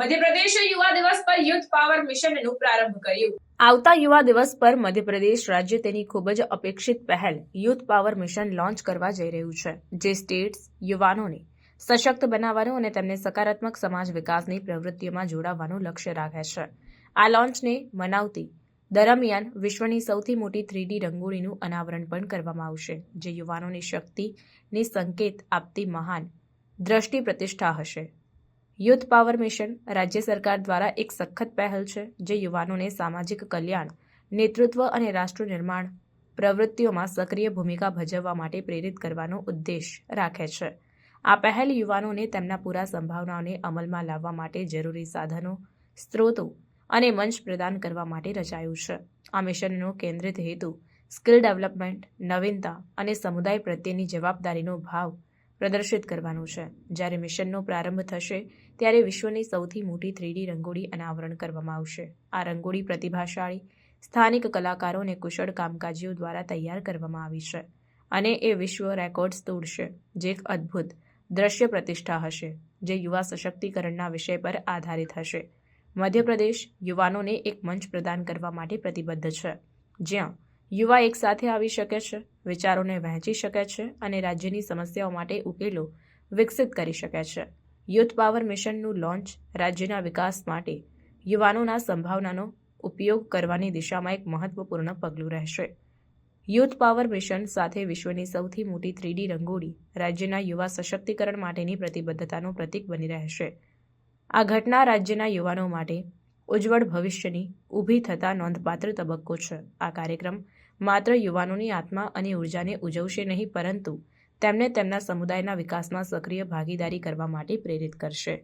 મધ્યપ્રદેશ યુવા દિવસ પર યુથ પાવર મિશનનું પ્રારંભ કર્યું। આવતા યુવા દિવસ પર મધ્યપ્રદેશ રાજ્ય તેની ખૂબ જ અપેક્ષિત પહેલ યુથ પાવર મિશન લોન્ચ કરવા જઈ રહ્યું છે, જે સ્ટેટ્સ યુવાનોને સશક્ત બનાવવાનું અને તેમને સકારાત્મક સમાજ વિકાસની પ્રવૃત્તિઓમાં જોડાવાનું લક્ષ્ય રાખે છે। આ લોન્ચને મનાવતી દરમિયાન વિશ્વની સૌથી મોટી 3D રંગોળીનું અનાવરણ પણ કરવામાં આવશે, જે યુવાનોની શક્તિની સંકેત આપતી મહાન દ્રષ્ટિ પ્રતિષ્ઠા હશે। યુથ પાવર મિશન રાજ્ય સરકાર દ્વારા એક સખત પહેલ છે, જે યુવાનોને સામાજિક કલ્યાણ, નેતૃત્વ અને રાષ્ટ્ર નિર્માણ પ્રવૃત્તિઓમાં સક્રિય ભૂમિકા ભજવવા માટે પ્રેરિત કરવાનો ઉદ્દેશ રાખે છે। આ પહેલ યુવાનોને તેમના પૂરા સંભાવનાઓને અમલમાં લાવવા માટે જરૂરી સાધનો, સ્ત્રોતો અને મંચ પ્રદાન કરવા માટે રચાયું છે। આ મિશનનો કેન્દ્રિત હેતુ સ્કિલ ડેવલપમેન્ટ, નવીનતા અને સમુદાય પ્રત્યેની જવાબદારીનો ભાવ પ્રદર્શિત કરવાનું છે। જ્યારે મિશનનો પ્રારંભ થશે ત્યારે વિશ્વની સૌથી મોટી 3D રંગોળી અનાવરણ કરવામાં આવશે। આ રંગોળી પ્રતિભાશાળી સ્થાનિક કલાકારો અને કુશળ કામકાજીઓ દ્વારા તૈયાર કરવામાં આવી છે અને એ વિશ્વ રેકોર્ડ્સ તોડશે, જે એક અદ્ભુત દ્રશ્ય પ્રતિષ્ઠા હશે, જે યુવા સશક્તિકરણના વિષય પર આધારિત હશે। મધ્યપ્રદેશ યુવાનોને એક મંચ પ્રદાન કરવા માટે પ્રતિબદ્ધ છે, જ્યાં યુવા એક સાથે આવી શકે છે, વિચારોને વહેંચી શકે છે અને રાજ્યની સમસ્યાઓ માટે ઉકેલો વિકસિત કરી શકે છે। યુથ પાવર મિશનનું લોન્ચ રાજ્યના વિકાસ માટે યુવાનોના સંભાવનાનો ઉપયોગ કરવાની દિશામાં એક મહત્વપૂર્ણ પગલું રહેશે। યુથ પાવર મિશન સાથે વિશ્વની સૌથી મોટી 3D રંગોળી રાજ્યના યુવા સશક્તિકરણ માટેની પ્રતિબદ્ધતાનું પ્રતીક બની રહેશે। આ ઘટના રાજ્યના યુવાનો માટે ઉજ્જવળ ભવિષ્યની ઊભી થતા નોંધપાત્ર તબક્કો છે। આ કાર્યક્રમ માત્ર યુવાનોની આત્મા અને ઉર્જાને ઉજવશે નહીં, પરંતુ તેમને તેમના સમુદાયના વિકાસમાં સક્રિય ભાગીદારી કરવા માટે પ્રેરિત કરશે।